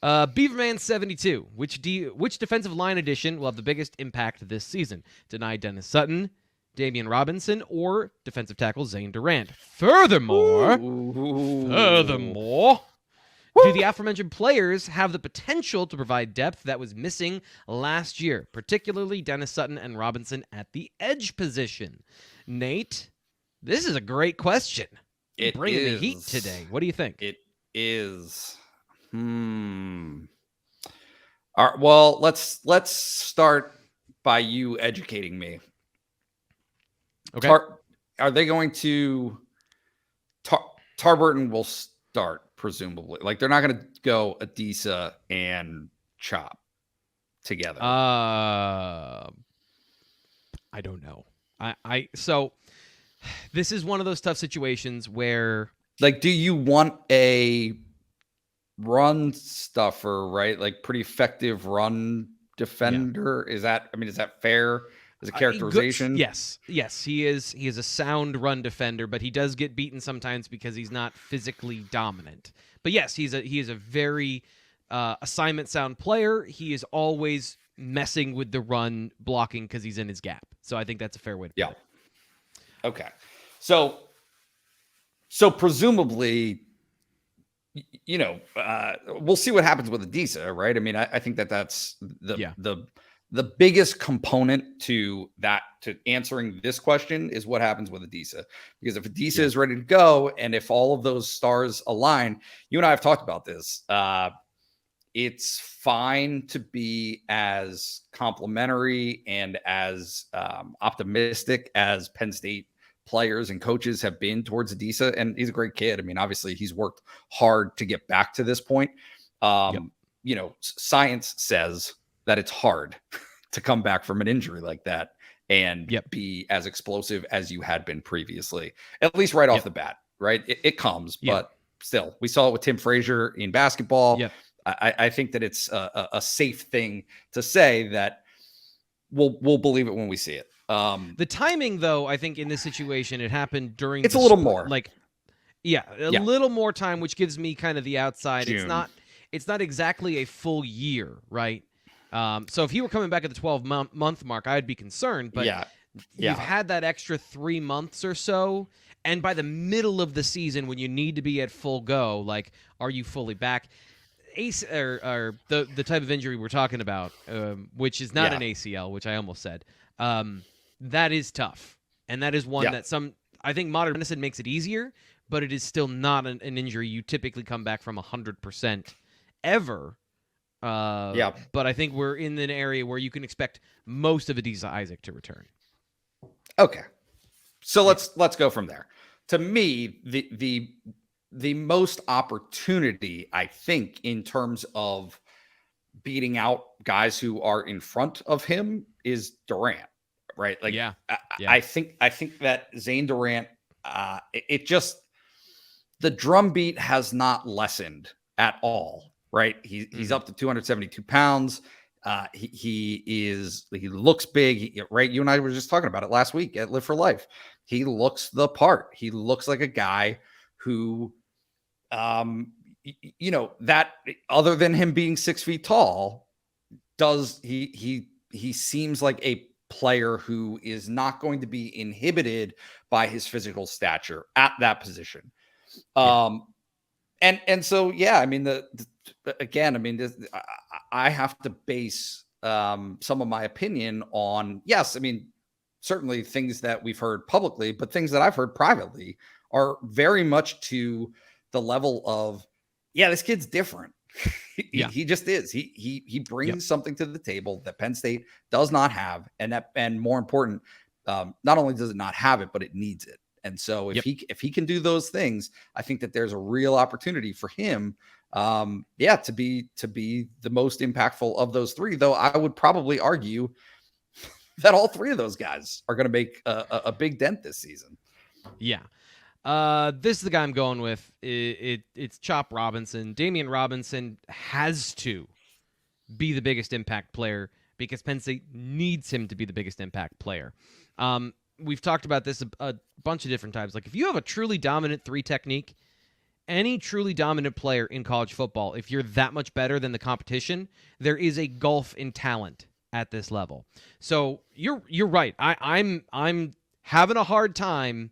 Beaverman72, which defensive line addition will have the biggest impact this season? Dani Dennis-Sutton, Damien Robinson, or defensive tackle Zayn Durant? Furthermore, do the aforementioned players have the potential to provide depth that was missing last year, particularly Dennis-Sutton and Robinson at the edge position? Nate, this is a great question. You're bringing the heat today. What do you think? It is. All right, well, let's start by you educating me. Okay. Are they going to Tarburton will start, presumably. Like, they're not going to go Adisa and Chop together. I don't know. So this is one of those tough situations where, like, do you want a run stuffer, right? Like, pretty effective run defender? Yeah. Is that fair as a characterization? Yes. He is a sound run defender, but he does get beaten sometimes because he's not physically dominant. But yes, he is a very assignment sound player. He is always messing with the run blocking because he's in his gap. So I think that's a fair way to put it. Okay. So presumably, we'll see what happens with Adisa, right? I mean, I think that's the biggest component to answering this question is what happens with Adisa. Because if Adisa is ready to go, and if all of those stars align, you and I have talked about this. It's fine to be as complimentary and as optimistic as Penn State players and coaches have been towards Adisa, and he's a great kid. I mean, obviously he's worked hard to get back to this point. Science says that it's hard to come back from an injury like that and be as explosive as you had been previously, at least right off the bat, right? It comes, but still, we saw it with Tim Frazier in basketball. I think that it's a safe thing to say that we'll believe it when we see it. The timing, though, I think in this situation, it happened during. It's a little more, little more time, which gives me kind of the outside. June. It's not exactly a full year, right? So if he were coming back at the 12-month mark, I'd be concerned. But you've had that extra 3 months or so, and by the middle of the season, when you need to be at full go, like, are you fully back? Or the type of injury we're talking about, which is not an ACL, which I almost said. That is tough, and that is one that I think modern medicine makes it easier, but it is still not an injury you typically come back from 100% ever. But I think we're in an area where you can expect most of Adisa Isaac to return. Okay, so let's go from there. To me, the most opportunity, I think, in terms of beating out guys who are in front of him is Durant. Right. Like, I think that Zayn Durant, the drumbeat has not lessened at all. Right. He's up to 272 pounds. He looks big. Right. You and I were just talking about it last week at Live for Life. He looks the part. He looks like a guy who, that other than him being 6 feet tall, he seems like a player who is not going to be inhibited by his physical stature at that position. I mean, I have to base some of my opinion on, certainly things that we've heard publicly, but things that I've heard privately are very much to the level of, this kid's different. He just is. He brings something to the table that Penn State does not have, and more important, not only does it not have it, but it needs it. And so if he can do those things, I think that there's a real opportunity for him, to be the most impactful of those three. Though I would probably argue that all three of those guys are going to make a big dent this season. Yeah. This is the guy I'm going with. It's Chop Robinson. Damien Robinson has to be the biggest impact player because Penn State needs him to be the biggest impact player. We've talked about this a bunch of different times. Like, if you have a truly dominant 3 technique any truly dominant player in college football, if you're that much better than the competition, there is a gulf in talent at this level. So you're right. I'm having a hard time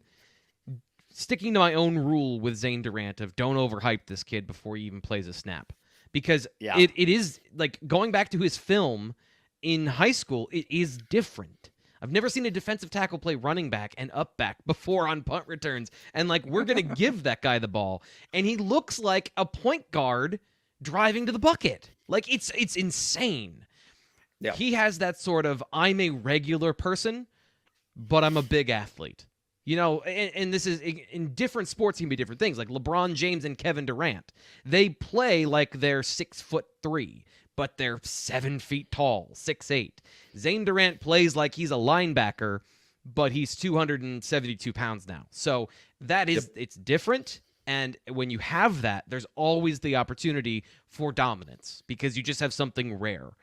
sticking to my own rule with Zayn Durant of don't overhype this kid before he even plays a snap. Because it is, like, going back to his film in high school, it is different. I've never seen a defensive tackle play running back and up back before on punt returns. And, like, we're going to give that guy the ball. And he looks like a point guard driving to the bucket. Like, it's insane. Yeah. He has that sort of, I'm a regular person, but I'm a big athlete. You know, and this is, in different sports, can be different things. Like LeBron James and Kevin Durant, they play like they're 6'3", but they're 7 feet tall, 6'8". Zayn Durant plays like he's a linebacker, but he's 272 pounds now. So that is, it's different. And when you have that, there's always the opportunity for dominance because you just have something rare.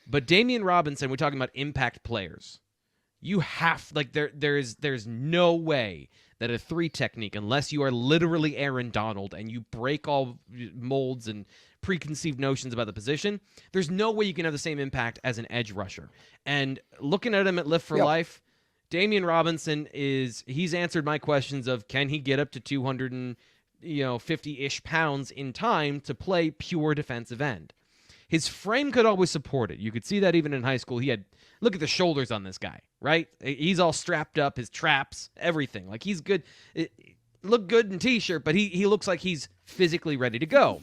But Damien Robinson, we're talking about impact players. You have, like, there's no way that a 3 technique, unless you are literally Aaron Donald and you break all molds and preconceived notions about the position, there's no way you can have the same impact as an edge rusher. And looking at him at Lift for Life, Damien Robinson he's answered my questions of can he get up to 250-ish pounds in time to play pure defensive end. His frame could always support it. You could see that even in high school. Look at the shoulders on this guy, right? He's all strapped up, his traps, everything. Like, he's good. Look good in T-shirt, but he looks like he's physically ready to go.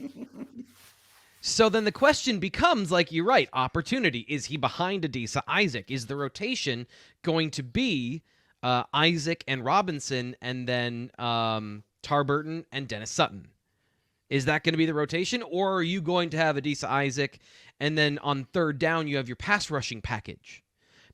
So then the question becomes, like, you're right, opportunity. Is he behind Adisa Isaac? Is the rotation going to be Isaac and Robinson and then Tarburton and Dennis-Sutton? Is that going to be the rotation, or are you going to have Adisa Isaac, and then on third down you have your pass rushing package?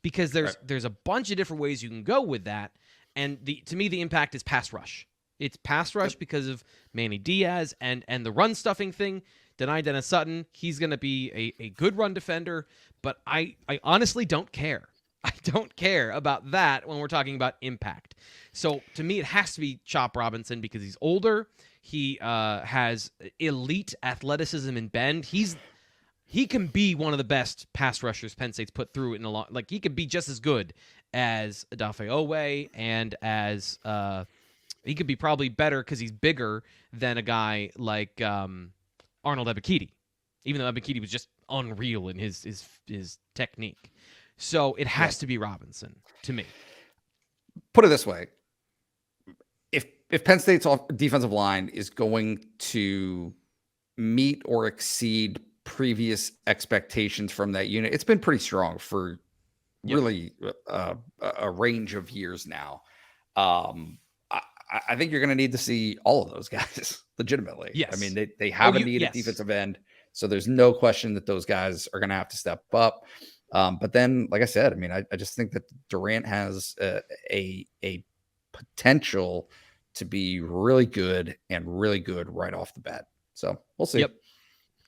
Because there's a bunch of different ways you can go with that, and to me the impact is pass rush. It's pass rush because of Manny Diaz and the run stuffing thing. Dani Dennis-Sutton, he's going to be a good run defender, but I honestly don't care. I don't care about that when we're talking about impact. So to me, it has to be Chop Robinson because he's older. He has elite athleticism and bend. He can be one of the best pass rushers Penn State's put through in a long. Like, he could be just as good as Odafe Owe, and as he could be probably better because he's bigger than a guy like Arnold Ebiketie, even though Ebiketie was just unreal in his technique. So it has to be Robinson to me. Put it this way. If Penn State's defensive line is going to meet or exceed previous expectations from that unit, it's been pretty strong for really a range of years now. I think you're going to need to see all of those guys legitimately. Yes. I mean, they have a need at defensive end, so there's no question that those guys are going to have to step up. But then, like I said, I mean, I just think that Durant has a potential to be really good right off the bat. So we'll see. Yep.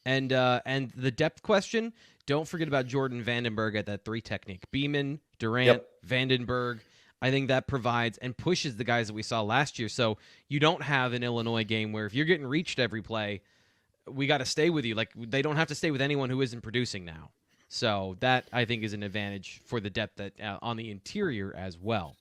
And the depth question, don't forget about Jordan Vandenberg at that 3 technique. Beeman, Durant, Vandenberg. I think that provides and pushes the guys that we saw last year. So you don't have an Illinois game where if you're getting reached every play, we got to stay with you. Like, they don't have to stay with anyone who isn't producing now. So that, I think, is an advantage for the depth on the interior as well.